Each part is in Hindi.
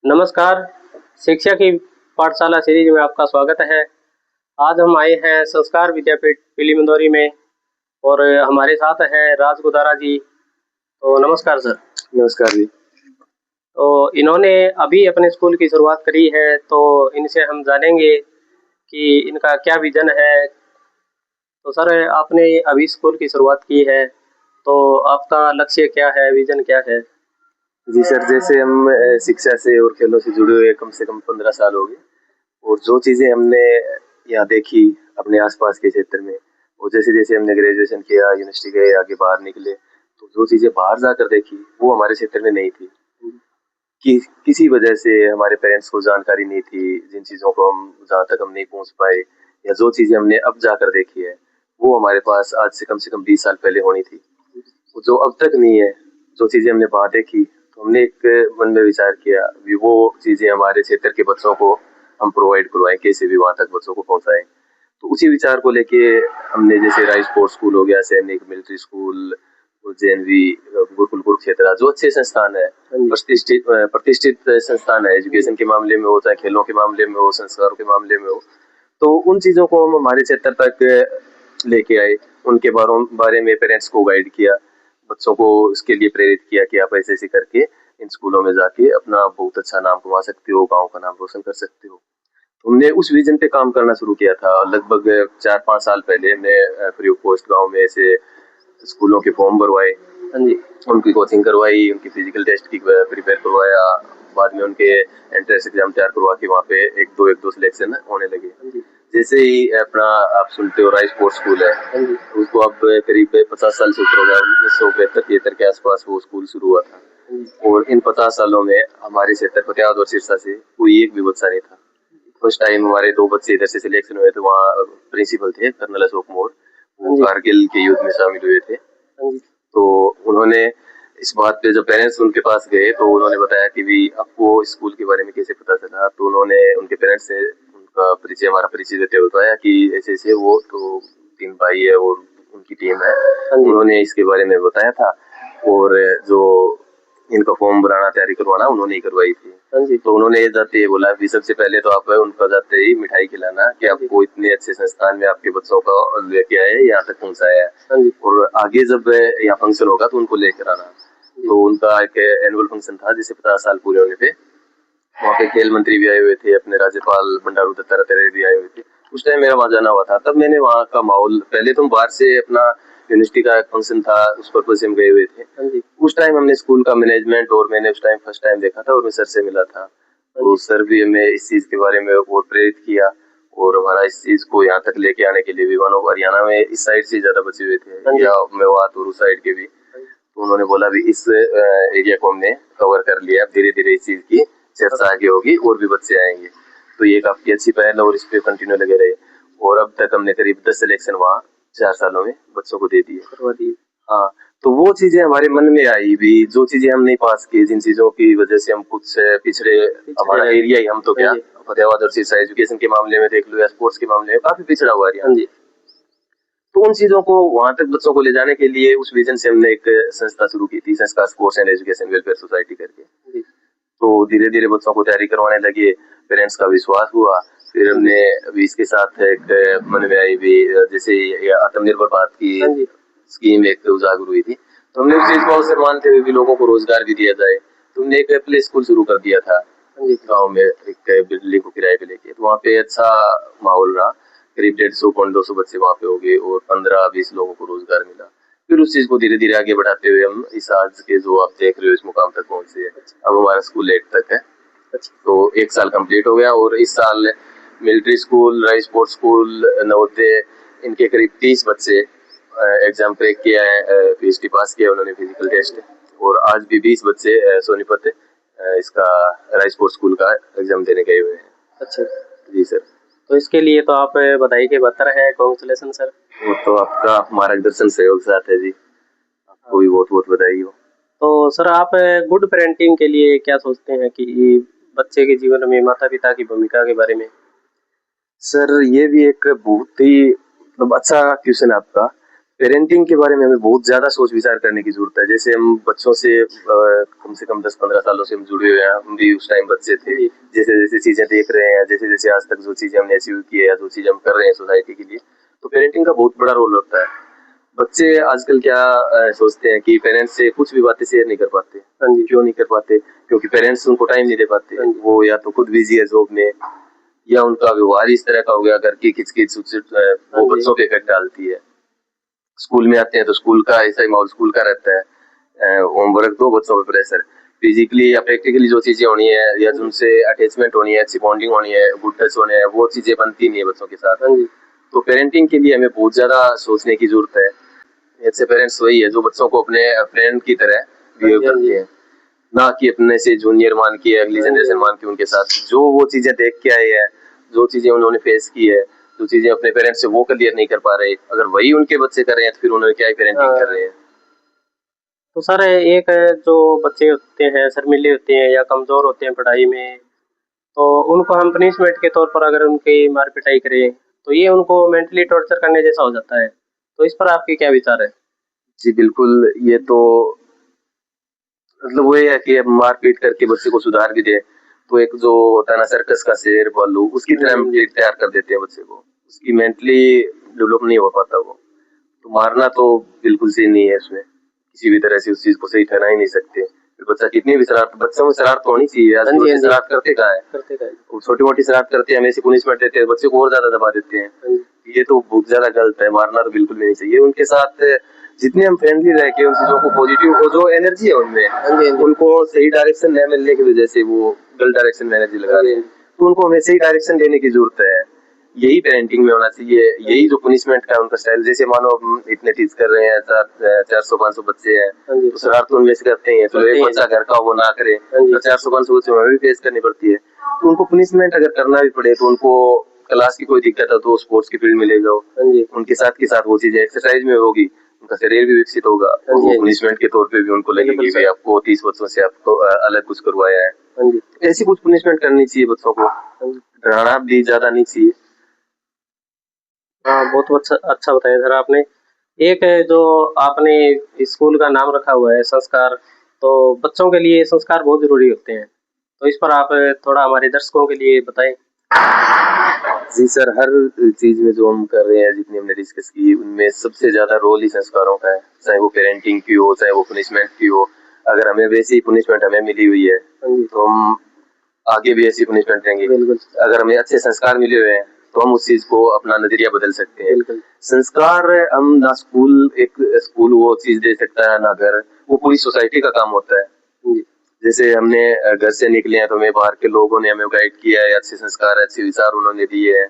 नमस्कार, शिक्षा की पाठशाला सीरीज में आपका स्वागत है। आज हम आए हैं संस्कार विद्यापीठ पीली मंदौरी में और हमारे साथ हैं राज गुदारा जी। तो नमस्कार सर। नमस्कार जी। तो इन्होंने अभी अपने स्कूल की शुरुआत करी है, तो इनसे हम जानेंगे कि इनका क्या विज़न है। तो सर, आपने अभी स्कूल की शुरुआत की है, तो आपका लक्ष्य क्या है, विज़न क्या है? जी सर, जैसे हम शिक्षा से और खेलों से जुड़े हुए कम से कम 15 साल हो गए और जो चीज़ें हमने यहाँ देखी अपने आसपास के क्षेत्र में, और जैसे-जैसे हमने ग्रेजुएशन किया, यूनिवर्सिटी गए, आगे बाहर निकले, तो जो चीज़ें बाहर जाकर देखी, वो हमारे क्षेत्र में नहीं थी। कि किसी वजह से हमारे पेरेंट्स को जानकारी नहीं थी, जिन चीज़ों को हम जहाँ तक हम नहीं पहुँच पाए, या जो चीज़ें हमने अब जाकर देखी है, वो हमारे पास आज से कम 20 साल पहले होनी थी। जो अब तक नहीं है, जो चीज़ें हमने वहाँ देखी, तो हमने एक मन में विचार किया कि वो चीज़ें हमारे क्षेत्र के बच्चों को हम प्रोवाइड करवाएँ, कैसे भी वहाँ तक बच्चों को पहुँचाएँ। तो उसी विचार को लेके हमने जैसे राइस स्पोर्ट्स स्कूल हो गया, सैनिक military school, JNV, Gurukul Kurukshetra, जो अच्छे संस्थान है, प्रतिष्ठित संस्थान है, एजुकेशन के मामले में हो, चाहे खेलों के मामले में हो, संस्कारों के मामले में हो, तो उन चीज़ों को हम हमारे क्षेत्र तक लेके आए। उनके बारे में पेरेंट्स को गाइड किया, बच्चों को इसके लिए प्रेरित किया कि आप ऐसे-ऐसे करके इन स्कूलों में जाके अपना बहुत अच्छा नाम कमा सकते हो, गाँव का नाम रोशन कर सकते हो। तो हमने उस विज़न पे काम करना शुरू किया था। लगभग 4-5 साल पहले हमने फ्री ऑफ कॉस्ट गाँव में ऐसे स्कूलों के फॉर्म भरवाए, हाँ जी। उनकी कोचिंग करवाई, उनकी फिजिकल टेस्ट की प्रिपेयर करवाया, बाद में उनके एंट्रेंस एग्जाम तैयार करवा के वहाँ पे 1-2 सिलेक्शन होने लगे। हाँ जी। जैसे ही अपना आप सुनते हो राइस स्पोर्ट्स स्कूल है, हाँ जी। उसको अब करीब 50 साल से ऊपर हो गया, 1972-73 के आसपास वो स्कूल शुरू हुआ था। हाँ जी। और इन 50 सालों में हमारे क्षेत्र फतेहाबाद और सिरसा से कोई एक भी बच्चा नहीं था। फर्स्ट टाइम हमारे 2 बच्चे इधर से सिलेक्शन हुए थे, वहाँ प्रिंसिपल थे कर्नल अशोक मोर, हाँ वो जी। कारगिल के युद्ध में शामिल हुए थे। हाँ जी। तो उन्होंने इस बात पे जब पेरेंट्स उनके पास गए, तो उन्होंने बताया कि भी आपको स्कूल के बारे में कैसे पता चला? तो उन्होंने उनके पेरेंट्स से उनका परिचय, हमारा परिचय देते हुए बताया कि ऐसे-ऐसे वो तो 3 भाई है और उनकी टीम है। हाँ जी। उन्होंने इसके बारे में बताया था और जो इनका फॉर्म भराना, तैयारी करवाना उन्होंने ही करवाई थी। हाँ जी। तो उन्होंने ये जाते ही बोला कि सबसे पहले तो आप उनका जाते ही मिठाई खिलाना कि हाँ जी। आपको इतने अच्छे संस्थान में आपके बच्चों को लेके आए, यहाँ तक पहुँचाया है। हाँ जी। और आगे जब यहाँ फंक्शन होगा तो उनको लेकर आना। तो उनका एक एनुअल फंक्शन था जिसे 50 साल पूरे होने पे, वहाँ पे खेल मंत्री भी आए हुए थे, अपने राज्यपाल बंडारू दत्तात्रेय भी आए हुए थे। उस टाइम मेरा वहाँ जाना हुआ था, तब मैंने वहाँ का माहौल, पहले तो हम बाहर से अपना यूनिवर्सिटी का एक फंक्शन था, उस पर्पज से हम गए हुए थे। हाँ जी। उस टाइम हमने स्कूल का मैनेजमेंट और मैंने उस टाइम फर्स्ट टाइम देखा था और मैं सर से मिला था। तो सर भी हमें इस चीज़ के बारे में और प्रेरित किया और हमारा इस चीज़ को यहाँ तक लेके आने के लिए भी, मानो हरियाणा में इस साइड से ज़्यादा बचे हुए थे या मेवात और उस साइड के भी, तो उन्होंने बोला भी इस एरिया को हमने कवर कर लिया, धीरे-धीरे इस चीज़ की चर्चा आगे होगी और भी बच्चे आएँगे। तो ये काफ़ी अच्छी पहल है और इस पे कंटिन्यू लगे रहे और अब तक हमने करीब 10 सिलेक्शन वहाँ 4 सालों में बच्चों को दे दिए। करवा दिए। हाँ, तो वो चीज़ें हमारे मन में आई भी, जो चीज़ें हम नहीं पास की, जिन चीज़ों की वजह से हम कुछ पिछड़े, हमारा एरिया ही, हम तो क्या फतेहाबाद और सिरसा एजुकेशन के मामले में देख लो या स्पोर्ट्स के मामले में काफ़ी पिछड़ा हुआ एरिया। हाँ जी। तो उन चीज़ों को वहाँ तक बच्चों को ले जाने के लिए उस विज़न से हमने एक संस्था शुरू की थी, संस्कार sports and education welfare society करके। जी। तो धीरे-धीरे बच्चों को तैयारी करवाने लगे, पेरेंट्स का विश्वास हुआ। फिर हमने अभी इसके साथ एक मन में आई भी, जैसे ये आत्मनिर्भर भारत की हाँ जी। स्कीम एक उजागर हुई थी, तो हमने उस चीज़ को अवसर मानते हुए भी लोगों को रोज़गार भी दिया जाए, तो हमने एक प्ले स्कूल शुरू कर दिया था गाँव में, एक बिल्डिंग को किराए पे लेके। तो वहाँ पे अच्छा माहौल रहा, करीब 150-200 बच्चे वहाँ पे हो गए और 15-20 लोगों को रोज़गार मिला। फिर उस चीज़ को धीरे-धीरे आगे बढ़ाते हुए हम इस आज के जो आप देख रहे हो इस मुकाम तक पहुँचे हैं। अब हमारा स्कूल 8 तक है। तो 1 साल कंप्लीट हो गया और इस साल military school, rice sports school, Navodaya, इनके करीब 30 बच्चे एग्जाम क्रैक किया है, पीएचडी पास किया उन्होंने फिजिकल टेस्ट, और आज भी 20 बच्चे सोनीपत इसका राइस स्पोर्ट्स स्कूल का एग्जाम देने गए हुए हैं। अच्छा। जी सर। तो इसके लिए तो आप बधाई के पात्र हैं, कांग्रेचुलेशन सर। वो तो आपका मार्गदर्शन सहयोग साथ है जी, आपको भी बहुत-बहुत बधाई हो। तो सर, आप गुड पेरेंटिंग के लिए क्या सोचते हैं कि बच्चे के जीवन में माता-पिता की भूमिका के बारे में? सर ये भी एक बहुत ही मतलब अच्छा क्वेश्चन है आपका। पेरेंटिंग के बारे में हमें बहुत ज्यादा सोच विचार करने की जरूरत है। जैसे हम बच्चों से कम से कम 10-15 सालों से हम जुड़े हुए हैं, हम भी उस टाइम बच्चे थे। जी, जैसे जैसे चीजें देख रहे हैं, जैसे जैसे आज तक जो चीजें हमने अचीव की है या जो चीजें हम कर रहे हैं सोसाइटी के लिए, तो पेरेंटिंग का बहुत बड़ा रोल होता है। बच्चे आजकल क्या सोचते हैं कि पेरेंट्स से कुछ भी बातें शेयर नहीं कर पाते। हाँ जी, क्यों नहीं कर पाते? क्योंकि पेरेंट्स उनको टाइम नहीं दे पाते। हाँ जी, वो या तो खुद बिजी है जॉब में, या उनका व्यवहार इस तरह का हो गया, घर की खिचखिच हाँ वो जी, बच्चों पे इफेक्ट डालती है। स्कूल में आते हैं तो स्कूल का ऐसा ही माहौल स्कूल का रहता है। होमवर्क दो, बच्चों पे प्रेशर। फिजिकली या प्रैक्टिकली जो चीजें होनी है या हाँ जी, जिनसे अटैचमेंट होनी है, अच्छी बॉन्डिंग होनी है, गुड टच होने हैं, वो चीजें बनती नहीं है बच्चों के साथ। हाँ जी, तो पेरेंटिंग के लिए हमें बहुत ज्यादा सोचने की जरूरत है। ऐसे पेरेंट्स वही है जो बच्चों को अपने फ्रेंड की तरह हाँ बिहेव जी, हाँ जी, करते हैं, ना कि अपने से जूनियर मान के, अगली हाँ जी, जनरेशन हाँ जी, मान के उनके साथ जो वो चीजें देख के आए हैं, जो चीजें उन्होंने फेस की है, जो चीजें अपने पेरेंट्स से वो क्लियर नहीं कर पा रहे, अगर वही उनके बच्चे कर रहे हैं तो फिर उन्होंने क्या ही पेरेंटिंग कर हाँ। रहे हैं। तो सर एक जो बच्चे होते हैं, शर्मीले होते हैं या कमज़ोर होते हैं पढ़ाई में, तो उनको हम पनिशमेंट के तौर पर अगर उनकी मार-पिटाई करें, तो ये उनको मेंटली टॉर्चर करने जैसा हो जाता है। तो इस पर आपके क्या विचार है? जी बिल्कुल, ये तो मतलब वही है कि अब मारपीट करके बच्चे को सुधार भी दे, तो एक जो होता है ना सर्कस का शेर भालू, उसकी हाँ जी, तरह हाँ हम जी। तैयार कर देते हैं बच्चे को। उसकी मेंटली डेवलप नहीं हो पाता वो। तो मारना तो बिल्कुल सही नहीं है उसमें। किसी भी तरह से उस चीज़ को सही ठहरा ही नहीं सकते। फिर बच्चा कितनी भी शरारत, बच्चों में शरारत तो होनी चाहिए। हाँ आजकल जी, हाँ बच्चे जी। शरारत करते कहाँ हैं? करते का है। वो छोटी-मोटी शरारत करते हैं, हमें ऐसी पनिशमेंट देते हैं, बच्चे को और ज़्यादा दबा देते हैं। हाँ जी। ये तो बहुत ज़्यादा गलत है, मारना तो बिल्कुल भी नहीं चाहिए। उनके साथ जितने हम फ्रेंडली रह के उन चीज़ों को पॉजिटिव, वो जो एनर्जी है उनमें, हाँ जी, हाँ जी। उनको सही डायरेक्शन न मिलने की वजह से वो गलत डायरेक्शन में एनर्जी हाँ लगा जी, रहे हाँ हैं। जी। तो उनको हमें सही डायरेक्शन देने की ज़रूरत है। यही पेरेंटिंग में होना चाहिए, हाँ यही जी। जो पनिशमेंट का उनका स्टाइल। जैसे मानो हम इतने टीच कर रहे हैं, 400-500 बच्चे हैं, हाँ जी। तो शरारत तो उनमें से करते ही हैं। चलो करते एक हैं बच्चा जी। घर का वो ना करे, हाँ तो जी। 400-500 बच्चों में हमें भी फेस करनी पड़ती है। तो उनको पनिशमेंट अगर करना भी पड़े तो उनको क्लास की कोई दिक्कत है तो स्पोर्ट्स की फील्ड में ले जाओ। हाँ जी। उनके साथ के साथ वो चीजें एक्सरसाइज में होगी, उनका शरीर भी विकसित होगा, हाँ और जी, वो हाँ जी। पनिशमेंट के तौर पे भी उनको लगेगी बिल्कुल भाई सर। आपको 30 बच्चों से आपको अलग कुछ करवाया है। हाँ जी। ऐसी कुछ पनिशमेंट करनी चाहिए बच्चों को, हाँ जी। डराना भी ज्यादा नहीं चाहिए। हाँ, बहुत अच्छा अच्छा बताया सर आपने। एक जो आपने स्कूल का नाम रखा हुआ है संस्कार, तो बच्चों के लिए संस्कार बहुत ज़रूरी होते हैं। तो इस पर आप थोड़ा हमारे दर्शकों के लिए बताएँ? जी सर, हर चीज में जो हम कर रहे हैं, जितनी हमने डिस्कस की, उनमें सबसे ज्यादा रोल ही संस्कारों का है। चाहे वो पेरेंटिंग की हो, चाहे वो पनिशमेंट की हो। अगर हमें वैसी पनिशमेंट हमें मिली हुई है हाँ जी। तो हम आगे भी ऐसी पनिशमेंट देंगे। बिल्कुल, अगर हमें अच्छे संस्कार मिले हुए हैं तो हम उस चीज को अपना नजरिया बदल सकते हैं। बिल्कुल। संस्कार हम ना स्कूल, एक स्कूल वो चीज दे सकता है ना घर, वो पूरी सोसाइटी का काम होता है। जी। जैसे हमने घर से निकले हैं तो हमें बाहर के लोगों ने हमें गाइड किया है, अच्छे संस्कार, अच्छे विचार उन्होंने दिए हैं।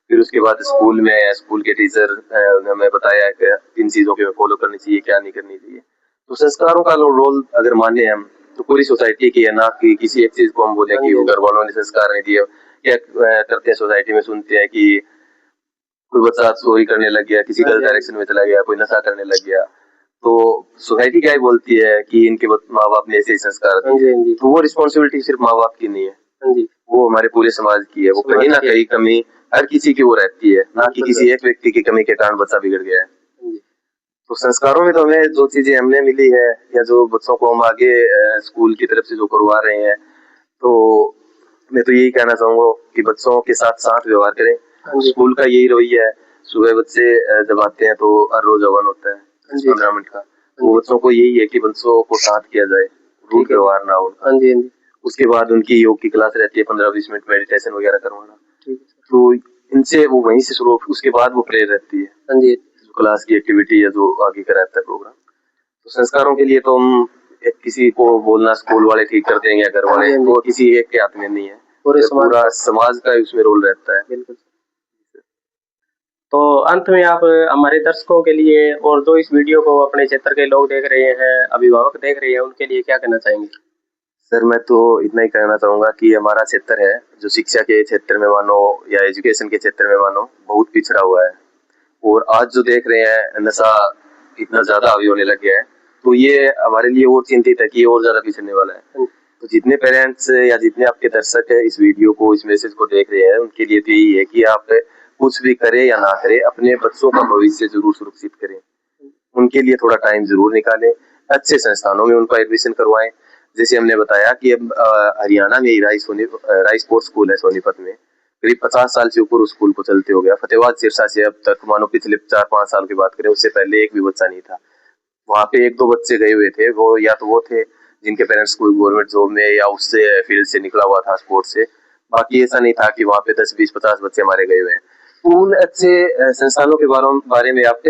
फिर उसके बाद स्कूल में स्कूल के टीचर ने हमें बताया है कि किन चीजों को फॉलो करनी चाहिए, क्या नहीं करनी चाहिए। तो संस्कारों का रोल अगर माने हम, तो पूरी सोसाइटी की है, ना कि किसी एक चीज को हम बोले हाँ कि जी, वो हाँ जी। घर वालों ने संस्कार नहीं दिए। क्या करते हैं सोसाइटी में, सुनते हैं कि कोई बच्चा चोरी करने लग गया, किसी हाँ गलत जी, हाँ जी। डायरेक्शन में चला गया, कोई नशा करने लग गया, तो सोसाइटी क्या ही बोलती है कि इनके माँ बाप ने ऐसे ही संस्कार हाँ दिए। जी, हाँ जी। तो वो रिस्पॉन्सिबिलिटी सिर्फ माँ बाप की नहीं है, हाँ जी। वो हमारे पूरे समाज की है। वो कहीं समाज ना के कहीं कमी हर किसी की वो रहती है, ना कि बिल्कुल सर। किसी एक व्यक्ति की कमी के कारण बच्चा बिगड़ गया है। हाँ जी। तो संस्कारों में तो हमें जो चीजें हमने मिली है, या जो बच्चों को हम आगे स्कूल की तरफ से जो करवा रहे हैं, तो मैं तो यही कहना चाहूंगा कि बच्चों के साथ साथ व्यवहार करें। हाँ जी। स्कूल का यही रवैया है। सुबह बच्चे जब आते हैं तो हर रोज हवन होता है हाँ जी। 10-15 मिनट का। हाँ वो जी। बच्चों को यही है कि बच्चों को शांत किया जाए, रूड ठीक है जी। व्यवहार ना हो उनका। हाँ जी, हाँ जी। उसके बाद उनकी योग की क्लास रहती है, 15-20 मिनट मेडिटेशन वगैरह करवाना। ठीक है सर। तो इनसे वो वहीं से शुरू, उसके बाद वो प्रेयर रहती है, हाँ जी। जो क्लास की एक्टिविटी है, जो आगे का रहता है प्रोग्राम। तो संस्कारों के लिए तो हम किसी को बोलना स्कूल वाले ठीक कर देंगे या घर हाँ वाले, जी, हाँ जी। तो किसी एक के हाथ में नहीं है। पूरे ये समाज पूरा का समाज का उसमें रोल रहता है। बिल्कुल। तो अंत में आप हमारे दर्शकों के लिए और जो इस वीडियो को अपने क्षेत्र के लोग देख रहे हैं, अभिभावक देख रहे हैं, उनके लिए क्या कहना चाहेंगे? सर मैं तो इतना ही कहना चाहूंगा कि हमारा क्षेत्र है जो शिक्षा के क्षेत्र में मानो या एजुकेशन के क्षेत्र में मानो बहुत पिछड़ा हुआ है। और आज जो देख रहे हैं नशा इतना ज्यादा हावी होने लग गया है, तो ये हमारे लिए और चिंतित है कि ये और ज्यादा पिछड़ने वाला है। हाँ तो जितने पेरेंट्स या जितने आपके दर्शक है इस वीडियो को, इस मैसेज को देख रहे हैं, उनके लिए तो यही है कि आप कुछ भी करें या ना करें, अपने बच्चों का भविष्य जरूर सुरक्षित करें। उनके लिए थोड़ा टाइम जरूर निकालें, अच्छे संस्थानों में उनका एडमिशन करवाएं। जैसे हमने बताया कि अब हरियाणा में ही राई स्पोर्ट्स स्कूल है सोनीपत में, करीब 50 साल से ऊपर उस स्कूल को चलते हो गया। फतेहाबाद सिरसा से अब तक मानो पिछले 4-5 साल की बात करें, उससे पहले एक भी बच्चा नहीं था। वहाँ पे 1-2 बच्चे गए हुए थे, वो या तो वो थे जिनके पेरेंट्स कोई गवर्नमेंट जॉब में या उससे फील्ड से निकला हुआ था स्पोर्ट्स से। बाकी ऐसा नहीं था कि वहाँ पे 10, 20, 50 बच्चे हमारे गए हुए हैं। तो उन अच्छे संस्थानों के बारे में आप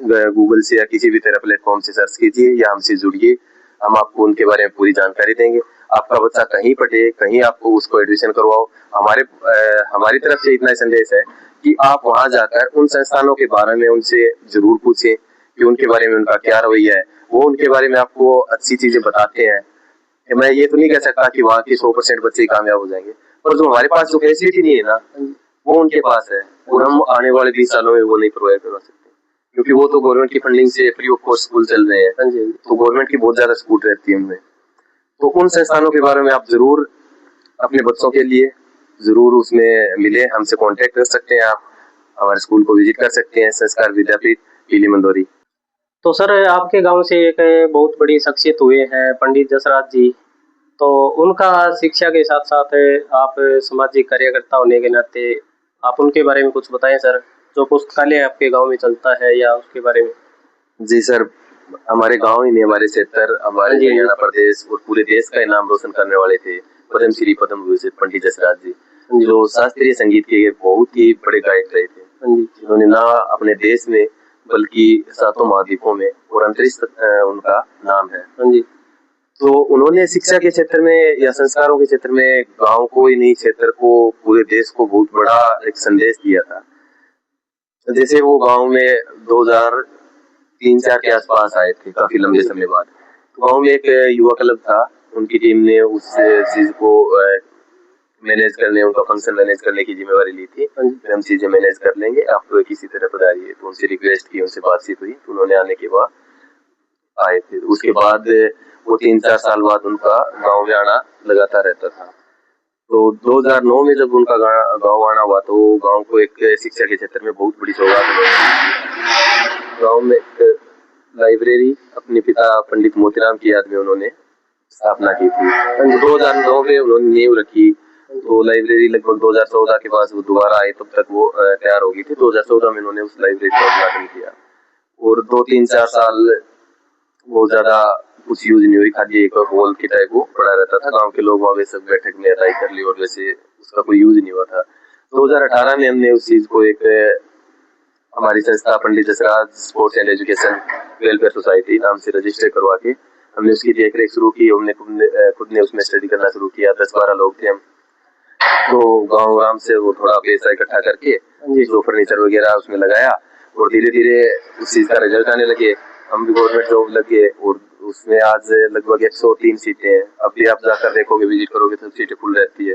गूगल से या किसी भी तरह प्लेटफॉर्म से सर्च कीजिए या हमसे जुड़िए, हम आपको उनके बारे में पूरी जानकारी देंगे। आपका बच्चा कहीं पढ़े, कहीं आपको उसको एडमिशन करवाओ, हमारी तरफ से इतना संदेश है कि आप वहां जाकर उन संस्थानों के बारे में उनसे जरूर पूछें कि उनके बारे में उनका क्या रवैया है। वो उनके बारे में आपको अच्छी चीजें बताते हैं। मैं ये तो नहीं कह सकता कि वहाँ के 100% बच्चे कामयाब हो जाएंगे, पर जो हमारे पास जो फैसिलिटी नहीं है ना, वो उनके पास है और हम आने वाले 20 सालों में वो नहीं प्रोवाइड करवा सकते, क्योंकि वो तो गवर्नमेंट की फंडिंग से फ्री ऑफ कॉस्ट स्कूल चल रहे हैं। तो गवर्नमेंट की बहुत ज्यादा सपोर्ट रहती है उनमें। तो उन संस्थानों के बारे में आप जरूर अपने बच्चों के लिए जरूर उसमें मिले, हमसे कांटेक्ट कर सकते हैं। आप हमारे स्कूल को विजिट कर सकते हैं, संस्कार विद्यापीठ पीली मंदोरी। तो सर आपके गांव से एक बहुत बड़ी शख्सियत हुए हैं पंडित जसराज जी, तो उनका शिक्षा के साथ साथ आप सामाजिक कार्यकर्ता होने के नाते आप उनके बारे में कुछ बताएं सर, जो पुस्तकालय आपके गांव में चलता है या उसके बारे में। जी सर, हमारे गांव ही नहीं, हमारे क्षेत्र, हमारे हाँ जी, हाँ जी। हरियाणा प्रदेश और पूरे देश का नाम रोशन करने वाले थे पद्म विभूषण पंडित जसराज जी, हाँ जी, जो शास्त्रीय संगीत के बहुत ही बड़े गायक रहे थे। हाँ जी, जिन्होंने ना अपने देश में बल्कि 7 महाद्वीपों में और अंतरिक्ष उनका नाम है। हाँ जी, तो उन्होंने शिक्षा के क्षेत्र में या संस्कारों के क्षेत्र में गांव को ही नहीं, क्षेत्र को, पूरे देश को बहुत बड़ा एक संदेश दिया था। जैसे वो गांव में 2003-4 के आसपास आए थे, काफी लंबे समय बाद। तो गांव में एक युवा क्लब था, उनकी टीम ने उस चीज को मैनेज करने, उनका फंक्शन मैनेज करने की जिम्मेवारी ली थी। हाँ जी, हम चीजें मैनेज कर लेंगे, आप तो किसी तरह पधारिए। तो उनसे रिक्वेस्ट की, उनसे बातचीत हुई, तो उन्होंने आने के बाद आए थे। उसके बाद वो 3-4 साल बाद उनका गांव में आना लगातार रहता था। तो 2009 में जब उनका गांव आना हुआ, तो गांव को एक शिक्षा के क्षेत्र में बहुत बड़ी सौगात मिली। गांव में एक लाइब्रेरी अपने पिता पंडित मोतीराम की याद में उन्होंने स्थापना की थी। 2009 में उन्होंने नींव रखी, तो लाइब्रेरी लगभग 2014 के बाद वो दोबारा आए, तब तक वो तैयार हो गई थी। 2014 में उन्होंने उस लाइब्रेरी का उद्घाटन किया और 2-3-4 साल बहुत ज्यादा कुछ यूज नहीं हुई, खाली एक हॉल की टाइप वो पड़ा रहता था। गांव के लोग वहां सब बैठक में अदाई कर ली और वैसे उसका कोई यूज नहीं हुआ था। 2018 में हमने उस चीज को एक हमारी संस्था Pandit Jasraj sports and education welfare society नाम से रजिस्टर करवा के हमने उसकी देखरेख शुरू की। हमने खुद ने उसमें स्टडी करना शुरू किया। 10-12 लोग थे हम। तो गाँव आराम से वो थोड़ा पैसा इकट्ठा करके जो फर्नीचर वगैरह उसमें लगाया और धीरे धीरे उस चीज का रिजल्ट आने लगे। हम भी गवर्नमेंट जॉब लगे और उसमें आज लगभग 103 सीटें हैं। अब भी आप जाकर देखोगे, विजिट करोगे तो सीटें फुल रहती है।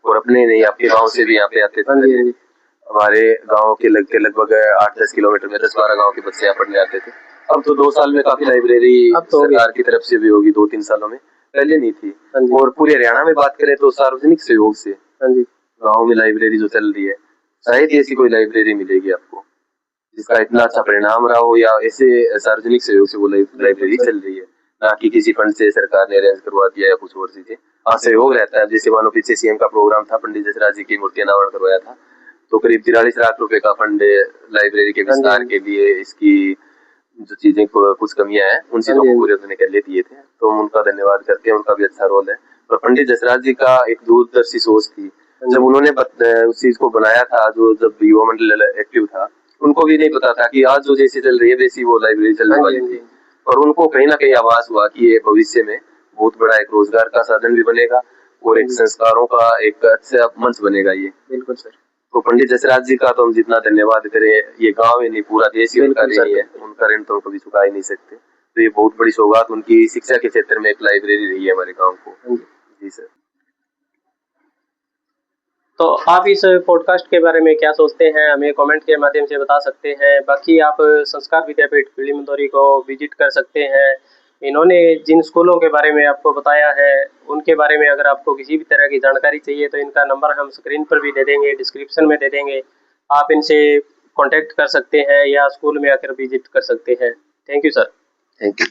और अपने नहीं, आपके गांव से भी यहाँ पे आते थे। हमारे गांव के लगभग 8-10 किलोमीटर में 10-12 गांव के बच्चे यहाँ पढ़ने आते थे। अब तो 2 साल में काफी लाइब्रेरी सरकार की तरफ से भी होगी, 2-3 सालों में, पहले नहीं थी। और पूरे हरियाणा में बात करें तो सार्वजनिक सहयोग से गाँव में लाइब्रेरी जो चल रही है, शायद ऐसी कोई लाइब्रेरी मिलेगी आपको जिसका इतना अच्छा परिणाम रहा हो, या ऐसे सार्वजनिक सहयोग से वो लाइब्रेरी चल रही है, ना कि किसी फंड से सरकार ने अरेंज करवा दिया या कुछ और चीजें। हाँ, सहयोग रहता है। जैसे मानो पीछे सीएम का प्रोग्राम था, पंडित जसराज जी की मूर्ति अनावरण करवाया था, तो करीब 43 लाख रुपए का फंड लाइब्रेरी के विस्तार के लिए, इसकी जो चीजें कुछ कमियां हैं उन चीजों को पूरे करने के लिए दिए थे। तो हम उनका धन्यवाद करते हैं, उनका भी अच्छा रोल है। और पंडित जसराज जी का एक दूरदर्शी सोच थी। जब उन्होंने उस चीज को बनाया था, जो जब युवा मंडल एक्टिव था, उनको भी नहीं पता था कि आज जो जैसी चल रही है वैसी वो लाइब्रेरी चलने वाली थी। और उनको कहीं ना कहीं आभास हुआ कि ये भविष्य में बहुत बड़ा एक रोजगार का साधन भी बनेगा और एक संस्कारों का एक अच्छा मंच बनेगा ये। बिल्कुल सर। तो पंडित जसराज जी का तो हम जितना धन्यवाद करें, ये गांव ही नहीं, पूरा देश ही उनका ऋणी है। उनका ऋण तो हम कभी चुका ही नहीं सकते। तो ये बहुत बड़ी सौगात उनकी शिक्षा के क्षेत्र में एक लाइब्रेरी रही है हमारे गाँव को। जी सर। तो आप इस पॉडकास्ट के बारे में क्या सोचते हैं, हमें कमेंट के माध्यम से बता सकते हैं। बाकी आप संस्कार विद्यापीठ पीली मंदोरी को विजिट कर सकते हैं। इन्होंने जिन स्कूलों के बारे में आपको बताया है, उनके बारे में अगर आपको किसी भी तरह की जानकारी चाहिए तो इनका नंबर हम स्क्रीन पर भी दे देंगे, डिस्क्रिप्शन में दे देंगे। आप इनसे कॉन्टैक्ट कर सकते हैं या स्कूल में आकर विजिट कर सकते हैं। Thank you sir. Thank you.